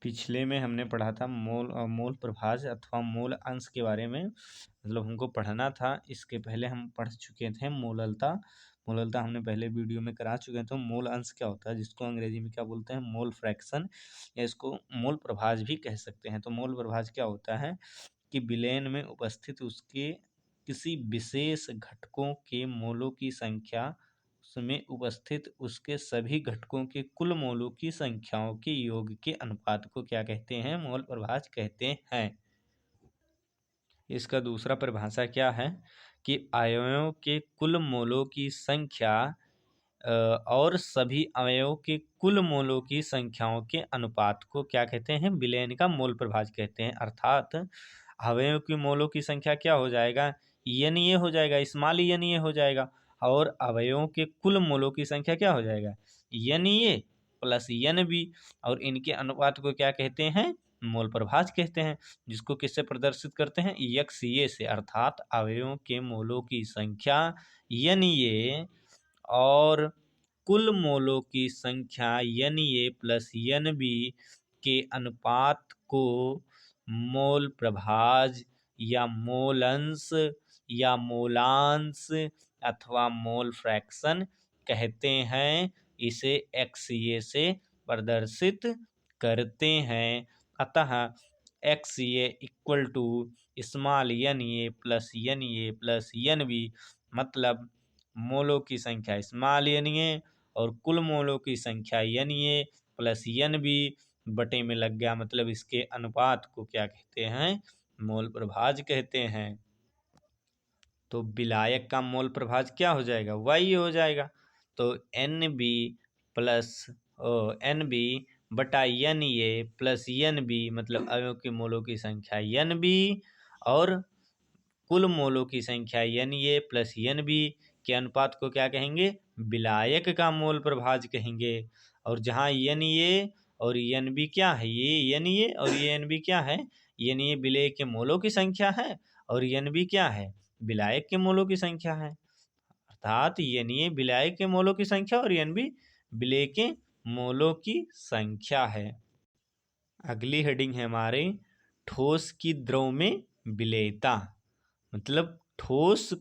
पिछले में हमने पढ़ा था मोल प्रभाज अथवा मोल अंश के बारे में, मतलब हमको पढ़ना था। इसके पहले हम पढ़ चुके थे मोललता। मोललता हमने पहले वीडियो में करा चुके हैं। तो मोल अंश क्या होता है, जिसको अंग्रेजी में क्या बोलते हैं, मोल फ्रैक्शन, या इसको मोल प्रभाज भी कह सकते हैं। तो मोल प्रभाज क्या होता है कि विलयन में उपस्थित उसके किसी विशेष घटकों के मोलों की संख्या, उसमें उपस्थित उसके सभी घटकों के कुल मोलों की संख्याओं के योग के अनुपात को क्या कहते हैं, मोल प्रभाज कहते हैं। इसका दूसरा परिभाषा क्या है कि अवयवों के कुल मोलों की संख्या और सभी अवयवों के कुल मोलों की संख्याओं के अनुपात को क्या कहते हैं, विलयन का मोल प्रभाज कहते हैं। अर्थात अवयवों की मोलों की संख्या क्या हो जाएगा, एन ए हो जाएगा, स्मॉल एन ए हो जाएगा, और अवयवों के कुल मोलों की संख्या क्या हो जाएगा, N A plus N B, और इनके अनुपात को क्या कहते हैं, मोल प्रभाज कहते हैं। जिसको किससे प्रदर्शित करते हैं, एक्स ए से। अर्थात अवयवों के मोलों की संख्या एन ए और कुल मोलों की संख्या N A plus N B के अनुपात को मोल प्रभाज या मोलंश या मोलांश अथवा मोल फ्रैक्शन कहते हैं। इसे एक्स ए से प्रदर्शित करते हैं। अतः X A equal to small N A plus N B, मतलब मोलों की संख्या स्मॉल एन ए और कुल मोलों की संख्या N A plus N B बटे में लग गया, मतलब इसके अनुपात को क्या कहते हैं, मोल प्रभाज कहते हैं। तो विलायक का मोल प्रभाज क्या हो जाएगा, वाई हो जाएगा। तो N B plus N B बटा N A plus N B, मतलब अवयवों की मोलों की संख्या एन बी और कुल मोलों की संख्या N A plus N B के अनुपात को क्या कहेंगे, विलायक का मोल प्रभाज कहेंगे। और जहाँ एन ए और एन बी क्या है, ये एन ए और ये एन बी क्या है, एन ए विलेय के मोलों की संख्या है और एन बी क्या है, विलायक के मोलों की संख्या है। अर्थात एन ए विलायक के मोलों की संख्या और एन बी विलेय के मोलों की संख्या है। अगली हेडिंग है हमारे ठोस की द्रव में विलेयता। मतलब ठोस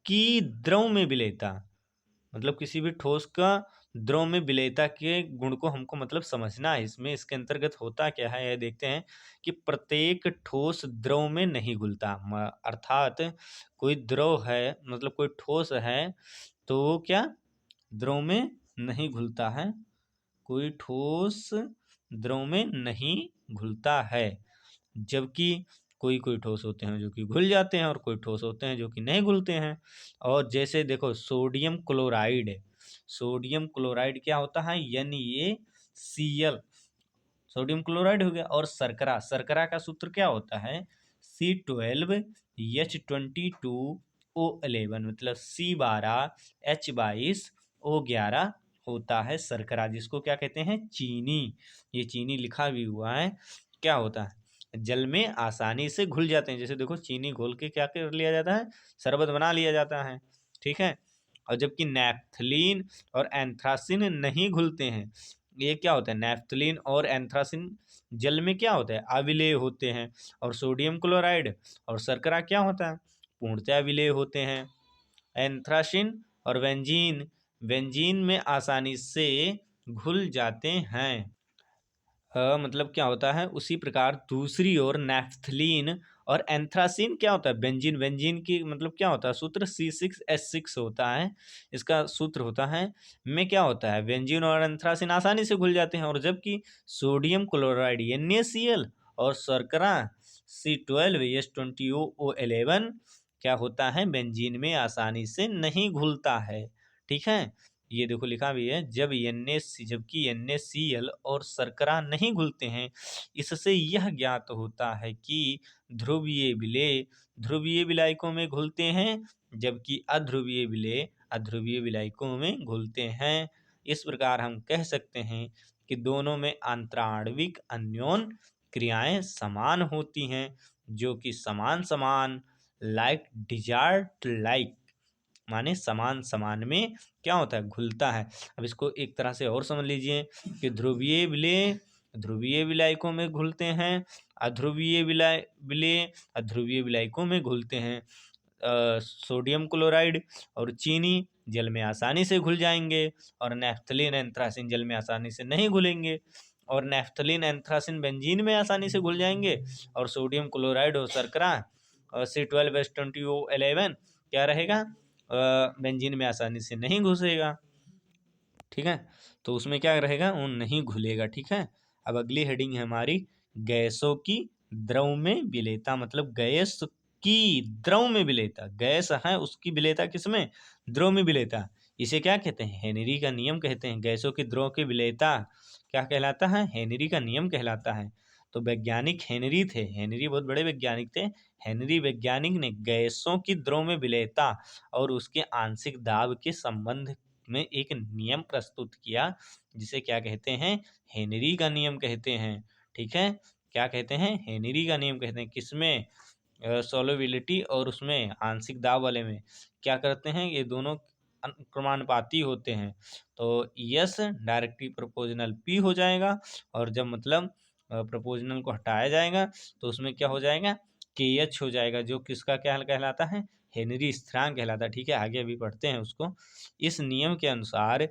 की द्रव में विलेयता, मतलब किसी भी ठोस का द्रव में विलेयता के गुण को हमको मतलब समझना है। इसमें इसके अंतर्गत होता क्या है यह देखते हैं कि प्रत्येक ठोस द्रव में नहीं घुलता। अर्थात कोई द्रव है, मतलब कोई ठोस है तो क्या द्रव में नहीं घुलता है, कोई ठोस द्रव में नहीं घुलता है। जबकि कोई कोई ठोस होते हैं जो कि घुल जाते हैं और कोई ठोस होते हैं जो कि नहीं घुलते हैं। और जैसे देखो सोडियम क्लोराइड, सोडियम क्लोराइड क्या होता है, NaCl, सोडियम क्लोराइड हो गया। और शर्करा, शर्करा का सूत्र क्या होता है, C12H22O11, मतलब C12H22O11 होता है शर्करा, जिसको क्या कहते हैं, चीनी। ये चीनी लिखा भी हुआ है, क्या होता है, जल में आसानी से घुल जाते हैं। जैसे देखो चीनी घोल के क्या कर लिया जाता है, शरबत बना लिया जाता है, ठीक है। और जबकि नैप्थलीन और एंथ्रासिन नहीं घुलते हैं। ये क्या होता है, नैप्थलीन और एंथ्रासिन जल में क्या होता है, अविलेय होते हैं। और सोडियम क्लोराइड और शर्करा क्या होता है, पूर्णतः अविलेय होते हैं। एंथ्रासिन और बेंजीन, बेंजीन में आसानी से घुल जाते हैं। मतलब क्या होता है, उसी प्रकार दूसरी ओर नैप्थलीन और एंथ्रासिन क्या होता है, बेंजीन, बेंजीन की मतलब क्या होता है, सूत्र C6H6 होता है। इसका सूत्र होता है में क्या होता है, बेंजीन और एंथ्रासिन आसानी से घुल जाते हैं। और जबकि सोडियम क्लोराइड NaCl और शर्करा C12H20O11 क्या होता है, बेंजीन में आसानी से नहीं घुलता है, ठीक है। ये देखो लिखा भी है, जबकि NaCl और शर्करा नहीं घुलते हैं। इससे यह ज्ञात होता है कि ध्रुवीय विलेय ध्रुवीय विलायकों में घुलते हैं, जबकि अध्रुवीय विलेय अध्रुवीय विलायकों में घुलते हैं। इस प्रकार हम कह सकते हैं कि दोनों में आंतराणविक अन्योन क्रियाएं समान होती हैं, जो कि समान समान, लाइक डिजार्ट लाइक, माने समान समान में क्या होता है, घुलता है। अब इसको एक तरह से और समझ लीजिए कि ध्रुवीय विलेय ध्रुवीय विलायकों में घुलते हैं, अध्रुवीय विलय अध्रुवीय विलायकों में घुलते हैं। सोडियम क्लोराइड और चीनी जल में आसानी से घुल जाएंगे, और नैफ्थलीन एंथ्रासिन जल में आसानी से नहीं घुलेंगे, और नैफ्थलीन एंथ्रासिन बेंजीन में आसानी से घुल जाएंगे, और सोडियम क्लोराइड और शर्करा C12H20O11 क्या रहेगा, बेंजीन में आसानी से नहीं घुसेगा। ठीक है, तो उसमें क्या रहेगा, वो नहीं घुलेगा। ठीक है, अब अगली हेडिंग है हमारी गैसों की द्रव में विलेयता, मतलब गैस की द्रव में विलेयता। गैस है उसकी विलेयता किसमें, द्रव में विलेयता। इसे क्या कहते हैं, हेनरी का नियम कहते हैं। गैसों की द्रव की विलेयता क्या कहलाता है, हेनरी का नियम कहलाता है। तो वैज्ञानिक हेनरी थे, हेनरी बहुत बड़े वैज्ञानिक थे। हेनरी वैज्ञानिक ने गैसों की द्रव में विलेयता और उसके आंशिक दाब के संबंध में एक नियम प्रस्तुत किया, जिसे क्या कहते हैं, हेनरी का नियम कहते हैं। ठीक है, क्या कहते हैं, हेनरी का नियम कहते हैं। किसमें, सोलुबिलिटी और उसमें आंशिक दाब वाले में क्या करते हैं, ये दोनों अनुक्रमानुपाती होते हैं। तो यस डायरेक्टली प्रोपोर्शनल पी हो जाएगा, और जब मतलब प्रोपोर्शनल को हटाया जाएगा तो उसमें क्या हो जाएगा, के एच हो जाएगा, जो किसका क्या कहलाता है, हेनरी स्थिरांक कहलाता है। ठीक है, आगे अभी पढ़ते हैं उसको। इस नियम के अनुसार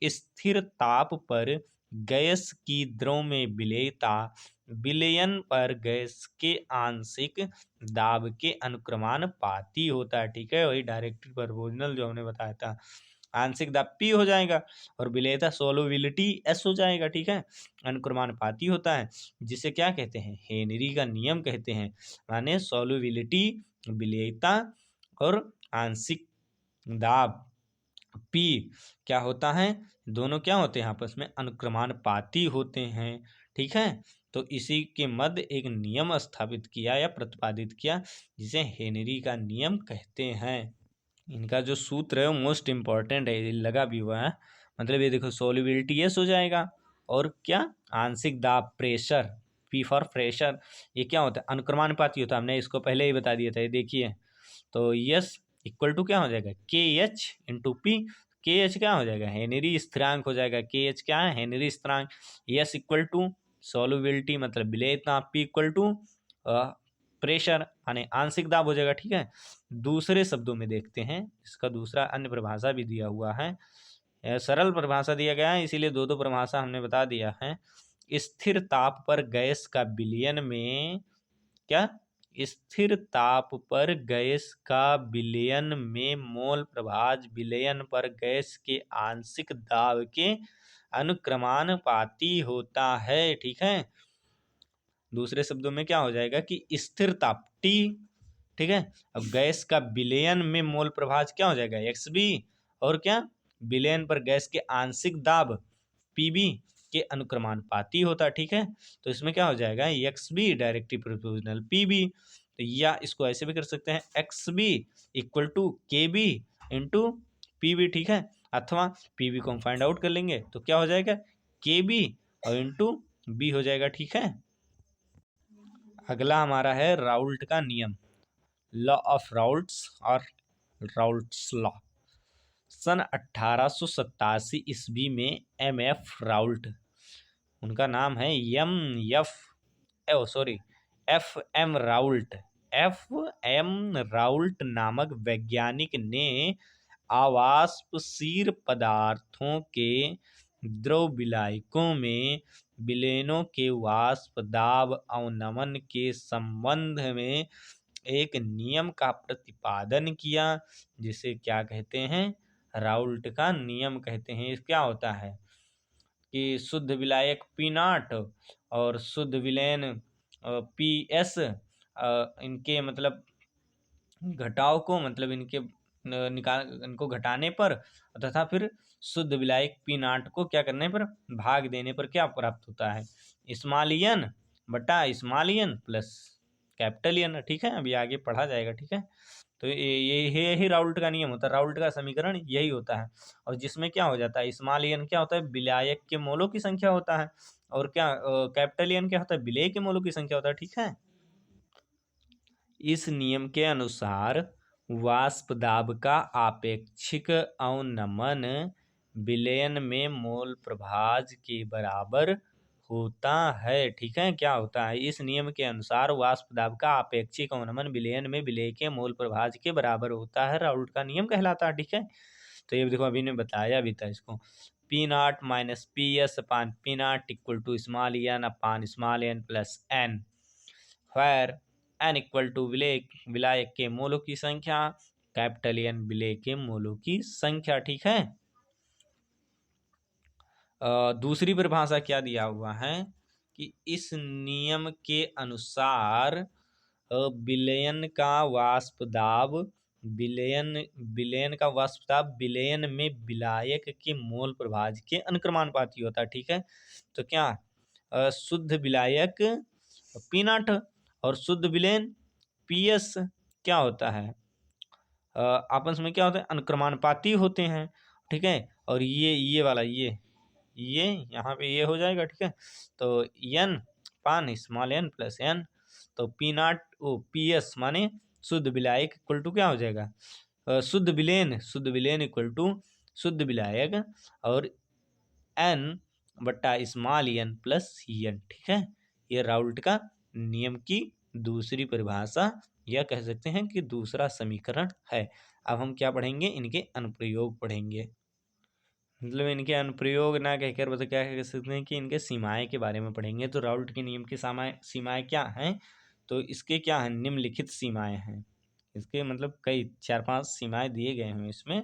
स्थिर ताप पर गैस की द्रव में विलेयता विलयन पर गैस के आंशिक दाब के अनुक्रमानुपाती होता है। ठीक है, वही डायरेक्ट प्रोपोर्शनल जो हमने बताया था। आंशिक दाब पी हो जाएगा और विलेयता सोलुबिलिटी एस हो जाएगा। ठीक है, अनुक्रमानुपाती होता है, जिसे क्या कहते हैं, हेनरी का नियम कहते हैं। माने सोलुबिलिटी, विलेयता और आंशिक दाब पी क्या होता है, दोनों क्या होते हैं, आपस में अनुक्रमानुपाती होते हैं। ठीक है, तो इसी के मध्य एक नियम स्थापित किया या प्रतिपादित किया, जिसे हेनरी का नियम कहते हैं। इनका जो सूत्र है वो मोस्ट इम्पॉर्टेंट है, ये लगा भी हुआ है। मतलब ये देखो, सोल्युबिलिटी एस हो जाएगा, और क्या, आंशिक दाब प्रेशर, पी फॉर प्रेशर, ये क्या होता है, अनुक्रमानुपाती होता है। हमने इसको पहले ही बता दिया था, ये देखिए। तो यस इक्वल टू क्या हो जाएगा, के एच इंटू पी। के एच क्या हो जाएगा, हेनरी स्थिरांक हो जाएगा। के एच क्या है, हेनरी स्थिरांक। यस इक्वल टू सोल्युबिलिटी मतलब विलेयता, पी इक्वल टू प्रेशर यानी आंशिक दाब हो जाएगा। ठीक है, दूसरे शब्दों में देखते हैं, इसका दूसरा अन्य परिभाषा भी दिया हुआ है। सरल परिभाषा दिया गया है, इसीलिए दो दो परिभाषा हमने बता दिया है। स्थिर ताप पर गैस का विलयन में क्या, स्थिर ताप पर गैस का विलयन में मोल प्रभाज विलयन पर गैस के आंशिक दाब के अनुक्रमानुपाती होता है। ठीक है, दूसरे शब्दों में क्या हो जाएगा कि स्थिर ताप T, ठीक है, अब गैस का विलयन में मोल प्रभाज क्या हो जाएगा, XB, और क्या, विलयन पर गैस के आंशिक दाब PB के अनुक्रमानुपाती होता है। ठीक है, तो इसमें क्या हो जाएगा, XB डायरेक्टली प्रोपोर्शनल PB। तो या इसको ऐसे भी कर सकते हैं, XB equal to KB into PB। ठीक है, अथवा PB को हम फाइंड आउट कर लेंगे तो क्या हो जाएगा, KB और इंटू B हो जाएगा। ठीक है, अगला हमारा है राउल्ट का नियम, लॉ ऑफ राउल्ट्स और राउल्ट्स लॉ। सन 1887 ईस्वी में MF राउल्ट, उनका नाम है FM राउल्ट, FM राउल्ट नामक वैज्ञानिक ने आवासशीर पदार्थों के द्रव विलायकों में विलयनों के वाष्प दाब अवनमन के संबंध में एक नियम का प्रतिपादन किया, जिसे क्या कहते हैं, राउल्ट का नियम कहते हैं। ये क्या होता है कि शुद्ध विलायक P0 और शुद्ध विलयन PS, इनके मतलब घटाव को, मतलब इनके इनको घटाने पर तथा फिर शुद्ध विलायक P0 को क्या करने पर, भाग देने पर क्या प्राप्त होता है, स्मॉल एन बटा small N plus capital N. ठीक है, अभी आगे पढ़ा जाएगा। ठीक है, तो यही राउल्ट का नियम होता है, राउल्ट का समीकरण यही होता है। और जिसमें क्या हो जाता है, स्मॉल एन क्या होता है, विलायक के मोलों की संख्या होता है, और क्या कैपिटल एन क्या होता है, विलेय के मोलों की संख्या होता है। ठीक है, इस नियम के अनुसार वाष्प दाब का आपेक्षिक अवनमन विलयन में मोल प्रभाज के बराबर होता है। ठीक है, क्या होता है? इस नियम के अनुसार वाष्प दाब का आपेक्षिक अवनमन विलयन में विलेय के मोल प्रभाज के बराबर होता है। राउल्ट का नियम कहलाता है। ठीक है, तो ये देखो अभी ने बताया भी था इसको। P not minus P S upon P not equal to small N upon small N plus N, where N equal to विलायक के मोलों की संख्या, कैपिटल एन विलेय के मोलों की संख्या। ठीक है, दूसरी परिभाषा क्या दिया हुआ है कि इस नियम के अनुसार विलयन का वाष्प दाब विलयन विलयन का वाष्प दाब विलयन में विलायक के मोल प्रभाज के अनुक्रमानुपाती होता है। ठीक है, तो क्या शुद्ध विलायक पी नॉट और शुद्ध विलयन पी एस क्या होता है, आपस में क्या होता है, अनुक्रमानुपाती होते हैं। ठीक है, और ये वाला ये यहाँ पे ये हो जाएगा। ठीक है, तो N upon small N plus N, तो P nought O P S माने शुद्ध विलायक इक्वल टू क्या हो जाएगा, शुद्ध विलेन इक्वल टू शुद्ध विलायक और एन बट्टा स्मॉल एन प्लस एन। ठीक है, ये राउल्ट का नियम की दूसरी परिभाषा या कह सकते हैं कि दूसरा समीकरण है। अब हम क्या पढ़ेंगे, इनके अनुप्रयोग पढ़ेंगे। मतलब इनके अनुप्रयोग ना कहकर मतलब क्या कह सकते हैं कि इनके सीमाएं के बारे में पढ़ेंगे। तो राउल्ट के नियम की सीमाएं क्या हैं, तो इसके क्या है, निम्नलिखित सीमाएं हैं। इसके मतलब कई 4-5 सीमाएं दिए गए हैं इसमें।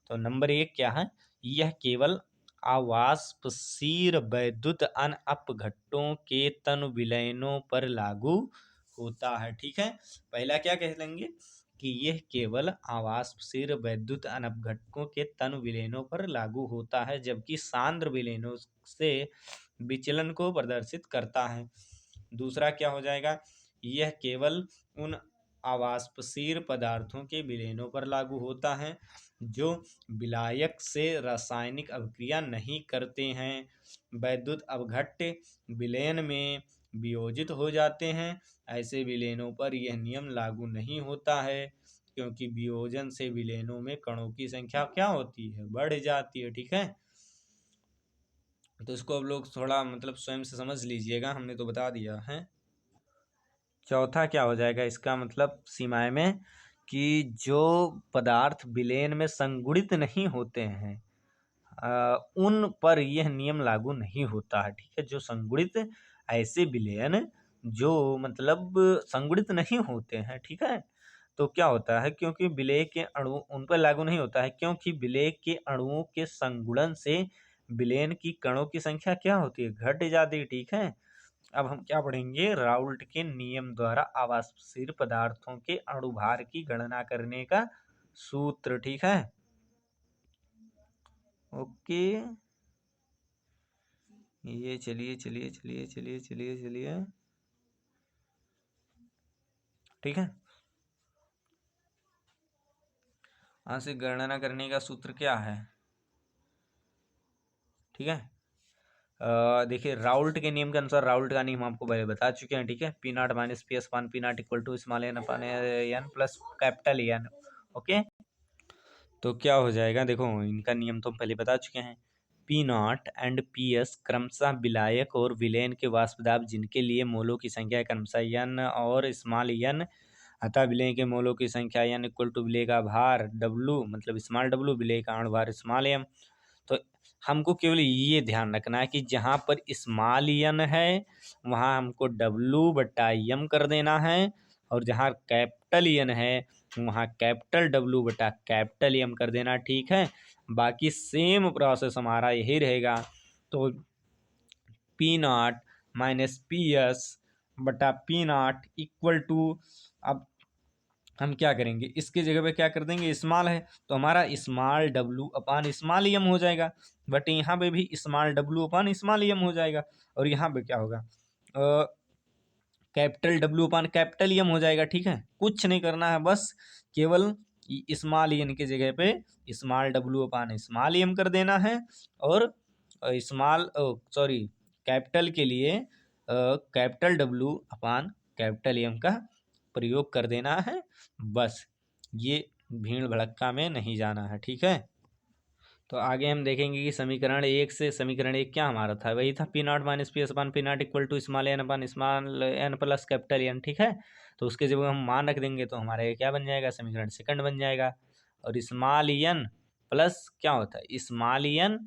तो नंबर 1 क्या है, यह केवल आवाष्पशीर वैद्युत अन अपघट्टों के तन विलयनों पर लागू होता है। ठीक है, पहला क्या कह लेंगे कि यह केवल आवाष्पशीर वैद्युत अनपघटकों के तन विलयनों पर लागू होता है, जबकि सांद्र विलयनों से विचलन को प्रदर्शित करता है। दूसरा क्या हो जाएगा, यह केवल उन अवाष्पशीर पदार्थों के विलयनों पर लागू होता है जो विलायक से रासायनिक अभिक्रिया नहीं करते हैं, वैद्युत अपघट्य विलयन में वियोजित हो जाते हैं। ऐसे विलयनों पर यह नियम लागू नहीं होता है, क्योंकि वियोजन से विलयनों में कणों की संख्या क्या होती है, बढ़ जाती है। ठीक है, तो इसको अब लोग थोड़ा मतलब स्वयं से समझ लीजिएगा, हमने तो बता दिया है। चौथा क्या हो जाएगा इसका मतलब सीमाएं में, कि जो पदार्थ विलयन में संगुणित नहीं होते हैं उन पर यह नियम लागू नहीं होता है। ठीक है, जो संगुणित ऐसे विलयन जो मतलब संगुणित नहीं होते हैं, ठीक है, तो क्या होता है, क्योंकि विलेय के अणु उन पर लागू नहीं होता है, क्योंकि विलेय के अणुओं के संगुणन से विलयन की कणों की संख्या क्या होती है, घट जाती है। ठीक है, अब हम क्या पढ़ेंगे, राउल्ट के नियम द्वारा आवाष्पशीर पदार्थों के अणुभार की गणना करने का सूत्र। ठीक है, ओके, ये चलिए चलिए चलिए चलिए चलिए चलिए, ठीक है, आंशिक गणना करने का सूत्र क्या है। ठीक है, देखिए राउल्ट के नियम के अनुसार, राउल्ट का नियम आपको पहले बता चुके हैं। ठीक है, P not minus P S upon P not equal to small N upon N plus capital N. Okay, तो क्या हो जाएगा, देखो इनका नियम तो हम पहले बता चुके हैं। P not and P S क्रमशः विलायक और विलयन के वाष्प दाब जिनके लिए मोलों की संख्या क्रमशः एन और स्मॉल एन, अतः विलेय के मोलों की संख्या एन इक्वल टू विलेय का भार डब्लू मतलब स्मॉल डब्लू, विलेय का अणु भार स्मॉल एम। तो हमको केवल ये ध्यान रखना है कि जहाँ पर स्मॉल एन है वहाँ हमको डब्लू बट्टा एम कर देना है, और जहाँ कैपिटल एन है वहाँ कैपिटल डब्लू बटा कैपिटल एम कर देना। ठीक है, बाकी सेम प्रोसेस हमारा यही रहेगा। तो P not minus P S बटा पी नॉट इक्वल टू, अब हम क्या करेंगे, इसके जगह पे क्या कर देंगे, स्मॉल है तो हमारा small W upon small M हो जाएगा, बट यहाँ पे भी small W upon small M हो जाएगा, और यहाँ पे क्या होगा, capital W upon capital M हो जाएगा। ठीक है, कुछ नहीं करना है, बस केवल स्मॉल एन की जगह पे small W upon small M कर देना है, और स्मॉल सॉरी कैपिटल के लिए capital W upon capital M का प्रयोग कर देना है। बस ये भीड़ भड़क्का में नहीं जाना है। ठीक है, तो आगे हम देखेंगे कि समीकरण 1 से समीकरण 1 क्या हमारा था, वही था P not minus P S upon P not equal to small N upon small N plus capital N, ठीक है। तो उसके जब हम मान रख देंगे तो हमारा ये क्या बन जाएगा, समीकरण सेकंड बन जाएगा। और स्मॉल एन प्लस क्या होता है, small N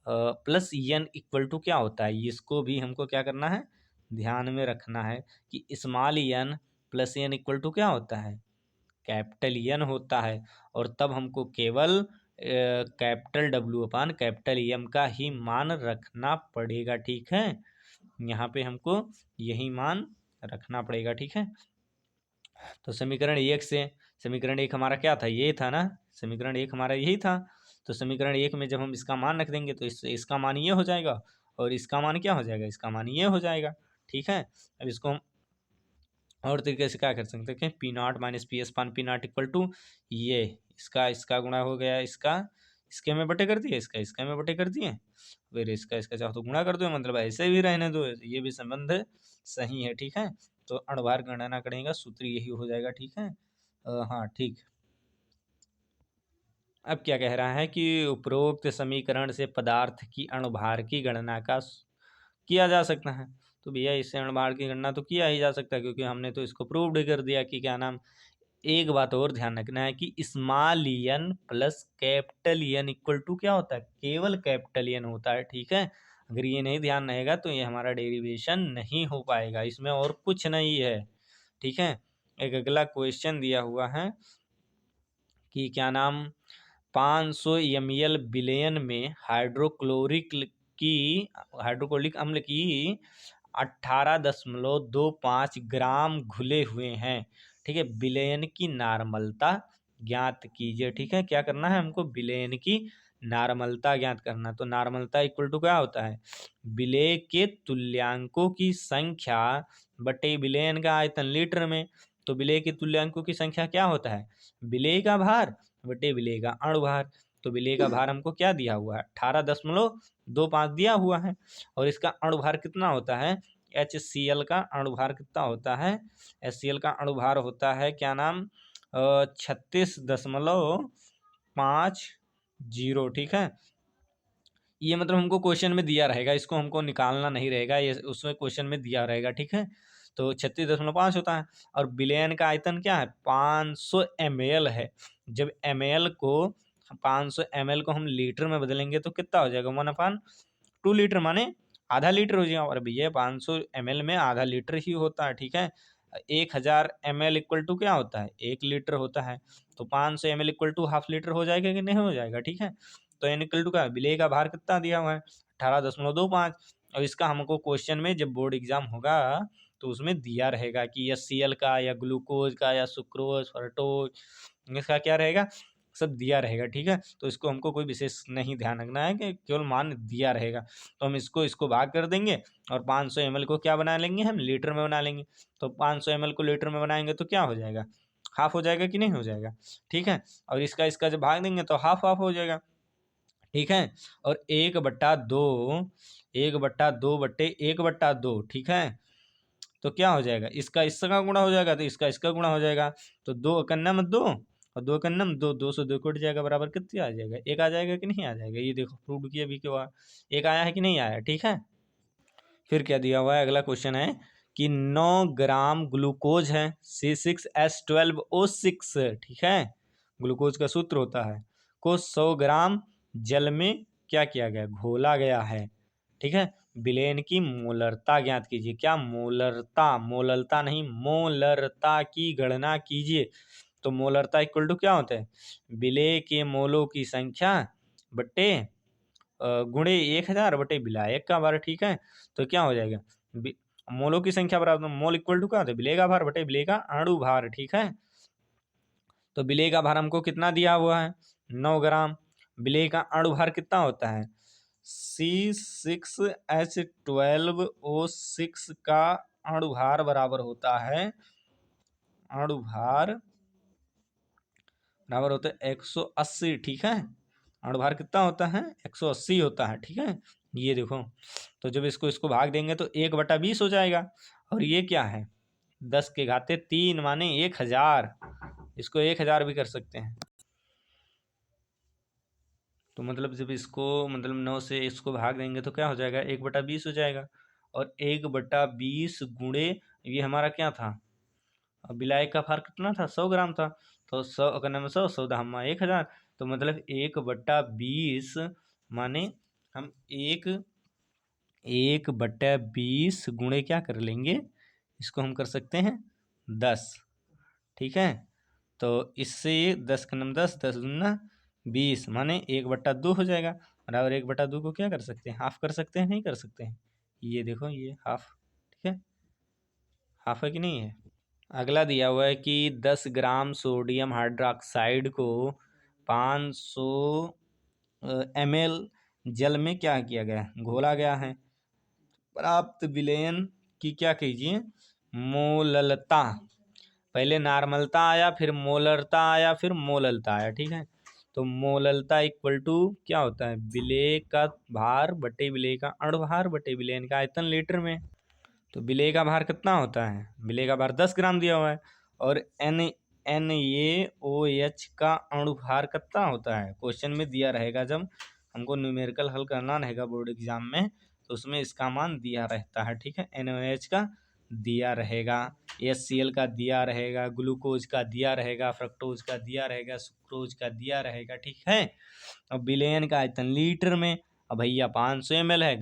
plus N equal to क्या होता है, इसको भी हमको क्या करना है, ध्यान में रखना है कि small N plus N equal to क्या होता है, कैपिटल एन होता है। और तब हमको केवल कैपिटल डब्ल्यू अपान कैपिटल एम का ही मान रखना पड़ेगा, ठीक है। यहाँ पे हमको यही मान रखना पड़ेगा, ठीक है। तो समीकरण 1 से समीकरण 1 हमारा क्या था, ये था ना, समीकरण 1 हमारा यही था। तो समीकरण 1 में जब हम इसका मान रख देंगे तो इसका मान ये हो जाएगा और इसका मान क्या हो जाएगा, इसका मान ये हो जाएगा, ठीक है। अब इसको हम और तरीके से क्या कर सकते हैं, P not minus P S upon P not equal to ये इसका गुणा हो गया, इसके में बटे कर दिए, इसका में बटे कर दिए, फिर इसका चाहो तो गुणा कर दो, मतलब ऐसे भी रहने दो, ये भी संबंध सही है, ठीक है। तो अणुभार गणना करेगा सूत्र यही हो जाएगा, ठीक है। हाँ ठीक। अब क्या कह रहा है कि उपरोक्त समीकरण से पदार्थ की अणुभार की गणना किया जा सकता है। तो भैया इससे अणुभार की गणना तो किया ही जा सकता है, क्योंकि हमने तो इसको प्रूव्ड कर दिया कि क्या नाम। एक बात और ध्यान रखना है कि small N plus capital N equal to क्या होता है, केवल कैपिटल एन होता है, ठीक है। अगर ये नहीं ध्यान रहेगा तो ये हमारा डेरिवेशन नहीं हो पाएगा, इसमें और कुछ नहीं है, ठीक है। एक अगला क्वेश्चन दिया हुआ है कि क्या नाम, 500 ml विलयन में हाइड्रोक्लोरिक अम्ल की 18.25 ग्राम घुले हुए हैं, ठीक है। विलयन की नार्मलता ज्ञात कीजिए, ठीक है। क्या करना है हमको, विलयन की नार्मलता ज्ञात करना। तो नार्मलता इक्वल टू क्या होता है, विलेय के तुल्यांकों की संख्या बटे विलयन का आयतन लीटर में। तो विलेय के तुल्यांकों की संख्या क्या होता है, विलेय का भार बटे विलेय का अणुभार। तो विलेय का भार हमको क्या दिया हुआ है, 18.25 दिया हुआ है। और इसका अणुभार कितना होता है, HCl का अणुभार कितना होता है, HCl का अणुभार होता है क्या नाम, 36.50, ठीक है। ये मतलब हमको क्वेश्चन में दिया रहेगा, इसको हमको निकालना नहीं रहेगा, ये उसमें क्वेश्चन में दिया रहेगा, ठीक है। तो 36.5 होता है। और विलयन का आयतन क्या है, 500 ml है। जब ml को 500 ml को हम लीटर में बदलेंगे तो कितना हो जाएगा, 1/2 लीटर, माने आधा लीटर हो जाएगा। और भैया 500 ml में आधा लीटर ही होता है, ठीक है। 1000 ml इक्वल टू क्या होता है, 1 लीटर होता है। तो 500 ml equal to half litre हो जाएगा कि नहीं हो जाएगा, ठीक है। तो एन इक्वल टू का विलेय का भार कितना दिया हुआ है, 18.25। और इसका हमको क्वेश्चन में जब बोर्ड एग्जाम होगा तो उसमें दिया रहेगा कि HCl का या ग्लूकोज का या सुक्रोज फर्टोज, इसका क्या रहेगा, सब दिया रहेगा, ठीक है। तो इसको हमको कोई विशेष नहीं ध्यान रखना है कि केवल मान दिया रहेगा। तो हम इसको भाग कर देंगे और 500 ml को क्या बना लेंगे, हम लीटर में बना लेंगे। तो 500 ml को लीटर में बनाएंगे तो क्या हो जाएगा, हाफ हो जाएगा कि नहीं हो जाएगा, ठीक है। और इसका जब भाग देंगे तो हाफ हाफ हो जाएगा, ठीक है। और 1/2 1/2 बटे 1/2, ठीक है। तो क्या हो जाएगा, इसका गुणा हो जाएगा तो इसका गुणा हो जाएगा। तो 2 और 2 से 2 कट जाएगा, बराबर कितने आ जाएगा, 1 आ जाएगा कि नहीं आ जाएगा। ये देखो प्रूव किया अभी के बाद 1 आया है कि नहीं आया, ठीक है। फिर क्या दिया हुआ है, अगला क्वेश्चन है कि 9 ग्राम ग्लूकोज है C6H12O6, ठीक है। ग्लूकोज का सूत्र होता है, को 100 ग्राम जल में क्या किया गया, घोला गया है, ठीक है। विलेन की मोलरता ज्ञात कीजिए। क्या मोलरता नहीं, मोलरता की गणना कीजिए। तो मोलरता इक्वल टू क्या होता है, विलेय के मोलों की संख्या बट्टे गुणे 1000 बटे विलायक का भार, ठीक है। तो क्या हो जाएगा, मोलों की संख्या बराबर मोल इक्वल टू क्या होता है, विलेय का भार बटे विलेय का अणु भार, ठीक है। तो विलेय का भार हमको कितना दिया हुआ है, 9 ग्राम। विलेय का अणु भार कितना होता है, C6H12O6 का अणु भार बराबर होता है, अणु भार बराबर होता है 180, ठीक है। अणुभार कितना होता है, 180 होता है, ठीक है। ये देखो, तो जब इसको भाग देंगे तो 1/20 हो जाएगा। और ये क्या है, 10⁻³ माने 1000, इसको 1000 भी कर सकते हैं। तो मतलब जब इसको मतलब 9 से इसको भाग देंगे तो क्या हो जाएगा, 1/20 हो जाएगा। और 1/20 गुणे ये हमारा क्या था, अब बिलाई का भार कितना था, 100 ग्राम था। तो 100 अगर नंबर 100 धामा 1000, तो मतलब 1/20 माने हम 1/20 गुणे क्या कर लेंगे, इसको हम कर सकते हैं 10। ठीक है, तो इससे 10 का नंबर 10, 10×2 = 20 माने 1/2 हो जाएगा। बराबर 1/2 को क्या कर सकते हैं, हाफ कर सकते हैं, नहीं कर सकते हैं। ये देखो ये हाफ, ठीक है, हाफ है कि नहीं है। अगला दिया हुआ है कि 10 ग्राम सोडियम हाइड्रोक्साइड को 500 ml जल में क्या किया गया है, घोला गया है। प्राप्त विलयन की क्या कीजिए, मोललता, पहले नॉर्मलता आया, फिर मोलरता आया, फिर मोललता आया। ठीक है, तो मोललता इक्वल टू क्या होता है, विलेय का भार बटे विलेय का अणुभार बटे विलयन का आयतन लीटर में। तो विलेय का भार कितना होता है, विलेय का भार 10 ग्राम दिया हुआ है। और NaOH का अणुभार कितना होता है, क्वेश्चन में दिया रहेगा, जब हमको न्यूमेरिकल हल करना रहेगा बोर्ड एग्जाम में, तो उसमें इसका मान दिया रहता है। ठीक है, NaOH का दिया रहेगा, HCl का दिया रहेगा, ग्लूकोज का दिया रहेगा, फ्रक्टोज का दिया रहेगा, सुक्रोज का दिया रहेगा। ठीक है, अब विलयन का आयतन लीटर में, अब भैया 500 ml है,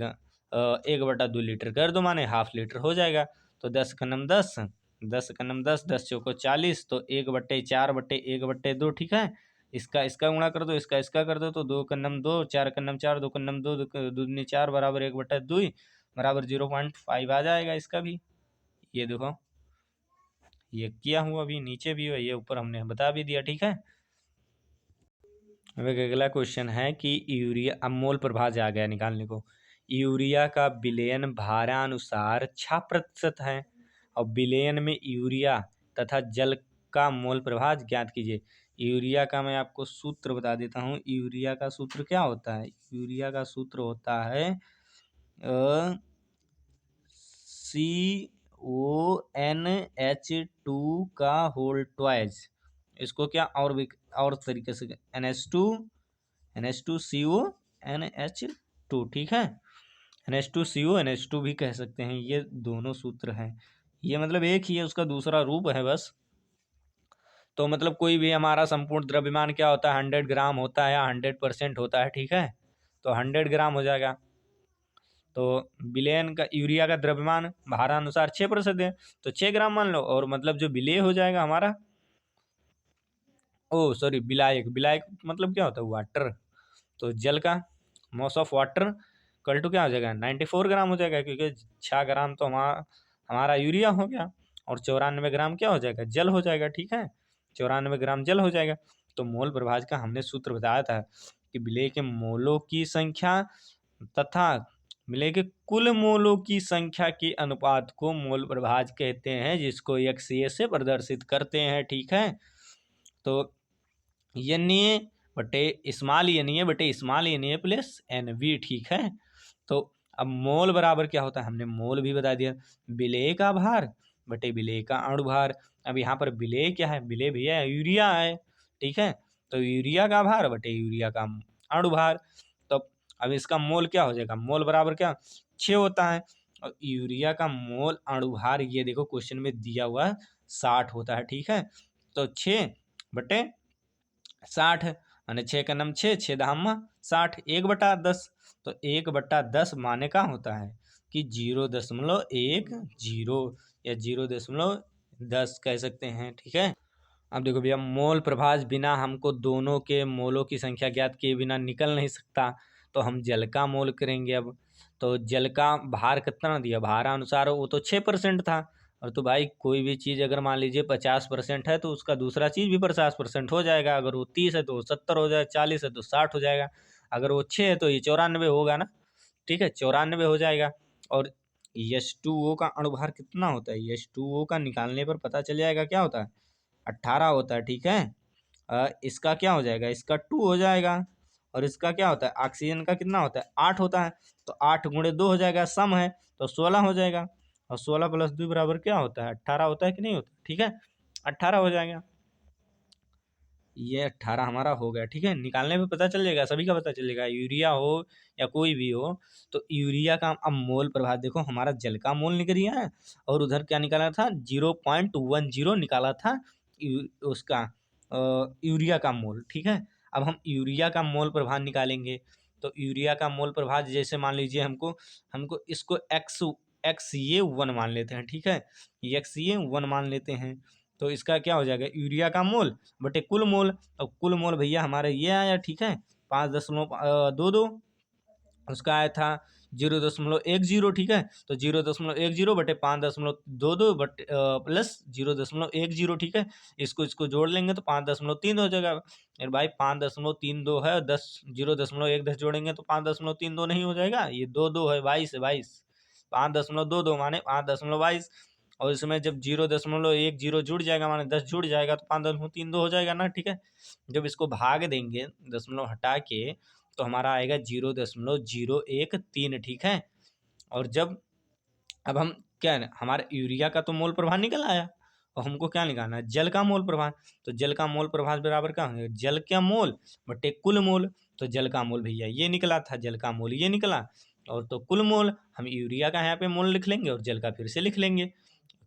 1/2 लीटर कर दो, माने हाफ लीटर हो जाएगा। तो 10 का नम 10, 10 का नम 10, 10 चौको 40, तो 1/4/1/2। ठीक है, इसका गुणा कर दो, इसका कर दो, तो 2 का नम 2, 4 का नम 4, 2 का नम 2, 2 दूनी 4 बराबर 1/2 बराबर 0.5 आ जाएगा इसका भी। ये देखो ये किया हुआ भी नीचे भी है, ये ऊपर हमने बता भी दिया। ठीक है, अब एक अगला क्वेश्चन है कि यूरिया, अब मोल प्रभाज आ गया निकालने को। यूरिया का विलयन भारानुसार 6% है, और विलयन में यूरिया तथा जल का मोल प्रभाज ज्ञात कीजिए। यूरिया का मैं आपको सूत्र बता देता हूँ। यूरिया का सूत्र क्या होता है, यूरिया का सूत्र होता है CONH2 का होल ट्वाइस। इसको क्या और भी और तरीके से NH2CO NH2। ठीक है, NH2CO NH2 भी कह सकते हैं, ये दोनों सूत्र हैं। ये मतलब एक ही है, उसका दूसरा रूप है बस। तो मतलब कोई भी हमारा संपूर्ण द्रव्यमान क्या होता है, 100 ग्राम होता है या 100% होता है। ठीक है, तो 100 ग्राम हो जाएगा। तो विलयन का, यूरिया का द्रव्यमान भारानुसार 6% है, तो 6 ग्राम मान लो। और मतलब जो विलेय हो जाएगा हमारा, ओ सॉरी, विलायक, विलायक मतलब क्या होता है, वाटर। तो जल का मॉस ऑफ वाटर कल टू क्या हो जाएगा, 94 ग्राम हो जाएगा, क्योंकि 6 ग्राम तो हमारा यूरिया हो गया, और 94 ग्राम क्या हो जाएगा, जल हो जाएगा। ठीक है, 94 ग्राम जल हो जाएगा। तो मोल प्रभाज का हमने सूत्र बताया था कि विलेय के मोलों की संख्या तथा विलेय के कुल मोलों की संख्या के अनुपात को मोल प्रभाज कहते हैं, जिसको XA से प्रदर्शित करते हैं। ठीक है, तो NA बटे स्मॉल NA बटे स्मॉल NA प्लस NV। ठीक है, तो अब मोल बराबर क्या होता है, हमने मोल भी बता दिया, विलेय का भार बटे विलेय का अणुभार। अब यहाँ पर विलेय क्या है, विलेय भैया यूरिया है। ठीक है, तो यूरिया का भार बटे यूरिया का अणुभार। तो अब इसका मोल क्या हो जाएगा, मोल बराबर क्या 6 होता है, और यूरिया का मोल अणुभार ये देखो क्वेश्चन में दिया हुआ 60 होता है। ठीक है, तो 6/60, यानी 6 का नम 6, 6 धामा 60, 1/10। तो 1/10 माने का होता है कि 0.10 या 0.10 कह सकते हैं। ठीक है, अब देखो भैया, मोल प्रभाज बिना हमको दोनों के मोलों की संख्या ज्ञात किए बिना निकल नहीं सकता, तो हम जल का मोल करेंगे। अब तो जल का भार कितना दिया, भारानुसार वो तो 6% था। और तो भाई कोई भी चीज़ अगर मान लीजिए 50% है, तो उसका दूसरा चीज़ भी 50% हो जाएगा। अगर वो 30 है तो वो 70 हो जाएगा, 40 है तो 60 हो जाएगा, अगर वो 6 है तो ये 94 होगा ना। ठीक है, 94 हो जाएगा। और H2O का अणुभार कितना होता है, H2O का निकालने पर पता चल जाएगा, क्या होता है 18 होता है। ठीक है, इसका क्या हो जाएगा, इसका 2 हो जाएगा। और इसका क्या होता है, ऑक्सीजन का कितना होता है 8 होता है, तो 8×2 हो जाएगा, सम है तो 16 हो जाएगा। और 16 + 2 बराबर क्या होता है 18 होता है कि नहीं होता। ठीक है, 18 हो जाएगा। ये 18 हमारा हो गया। ठीक है, निकालने पे पता चल जाएगा, सभी का पता चल जाएगा, यूरिया हो या कोई भी हो। तो यूरिया का अब मोल प्रभाव देखो, हमारा जल का मोल निकल गया है और उधर क्या निकाला था, 0.10 निकाला था उसका यूरिया का मोल। ठीक है, अब हम यूरिया का मोल प्रभाव निकालेंगे। तो यूरिया का मोल प्रभाव जैसे मान लीजिए हमको हमको इसको XA1 मान लेते हैं। ठीक है, XA1 मान लेते हैं। तो इसका क्या हो जाएगा, यूरिया का मोल बटे कुल मोल। तो कुल मोल भैया हमारे ये आया। ठीक है, 5.22 उसका आया था 0.10। ठीक है, तो 0.10 बटे 5.22 बटे प्लस 0.10। ठीक है, इसको इसको जोड़ लेंगे तो 5.3 हो जाएगा। यार भाई 5.32 है, 0.1 10 जोड़ेंगे तो 5.32 नहीं हो जाएगा, ये 2 है, 22 5.22 माने 5.22। और इसमें जब 0.10 जुड़ जाएगा माने 10 जुड़ जाएगा तो 5.32 हो जाएगा ना। ठीक है, जब इसको भाग देंगे दशमलव हटा के तो हमारा आएगा 0.013। ठीक है, और जब अब हम क्या है, हमारे यूरिया का तो मोल प्रभाव निकल आया और हमको क्या निकालना है, जल का मोल प्रभाव। तो जल का मोल प्रभाव बराबर क्या होंगे, जल का मोल बटे कुल मोल। तो जल का मोल भैया ये निकला था, जल का मोल ये निकला, और तो कुल मोल हम यूरिया का यहाँ पे मोल लिख लेंगे और जल का फिर से लिख लेंगे,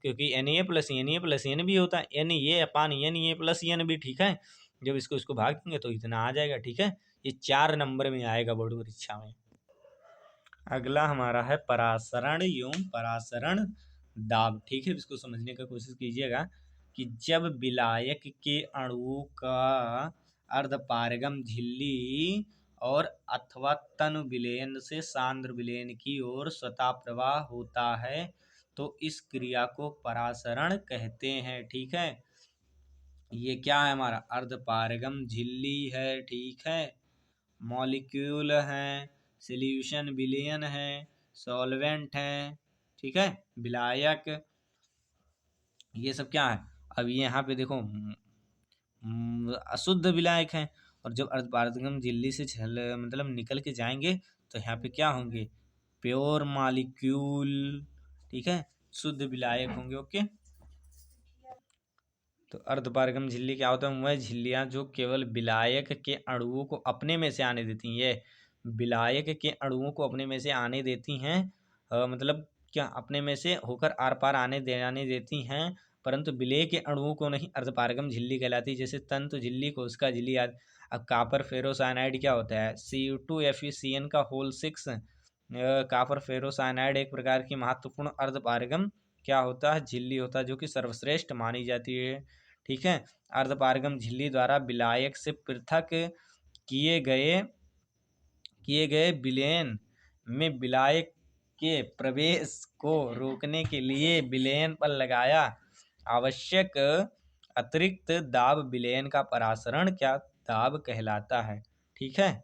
क्योंकि Na plus Na plus N भी होता है, Na upon Na plus N भी। ठीक है, जब इसको इसको भाग देंगे तो इतना आ जाएगा। ठीक है, ये 4 नंबर में आएगा बोर्ड परीक्षा में। अगला हमारा है परासरण एवं परासरण दाब। ठीक है, इसको समझने का कोशिश कीजिएगा कि जब विलायक के अणुओं का अर्धपारगम झिल्ली और अथवा तनु विलयन से सांद्र विलयन की ओर स्वतः प्रवाह होता है तो इस क्रिया को परासरण कहते हैं। ठीक है, ये क्या है, हमारा अर्धपारगम झिल्ली है। ठीक है, मॉलिक्यूल हैं, सॉल्यूशन विलयन है, सॉल्वेंट है। ठीक है, विलायक, ये सब क्या है। अब ये यहाँ पे देखो अशुद्ध विलायक हैं, और जब अर्धपारगम झिल्ली से छल मतलब निकल के जाएंगे तो यहाँ पे क्या होंगे, प्योर मॉलिक्यूल। ठीक है, शुद्ध विलायक होंगे। ओके, तो अर्धपारगम झिल्ली क्या होता है, वह झिल्लियां जो केवल विलायक के अणुओं को अपने में से आने देती हैं। ये विलायक के अणुओं को अपने में से आने देती हैं, मतलब क्या अपने में से होकर आर पार आने देती हैं, परंतु विलेय के अणुओं को नहीं। अर्धपारगम झिल्ली कहलाती है, जैसे तंतु झिल्ली, कोशिका झिल्ली आदि। अब कापर फेरोसाइनाइड क्या होता है, Cu2FeCN का होल 6। कापर फेरोसाइनाइड एक प्रकार की महत्वपूर्ण अर्धपारगम क्या होता है, झिल्ली होता है, जो कि सर्वश्रेष्ठ मानी जाती है। ठीक है, अर्धपारगम झिल्ली द्वारा विलायक से पृथक किए गए विलयन में विलायक के प्रवेश को रोकने के लिए विलयन पर लगाया आवश्यक अतिरिक्त दाब विलयन का परासरण क्या दाब कहलाता है। ठीक है,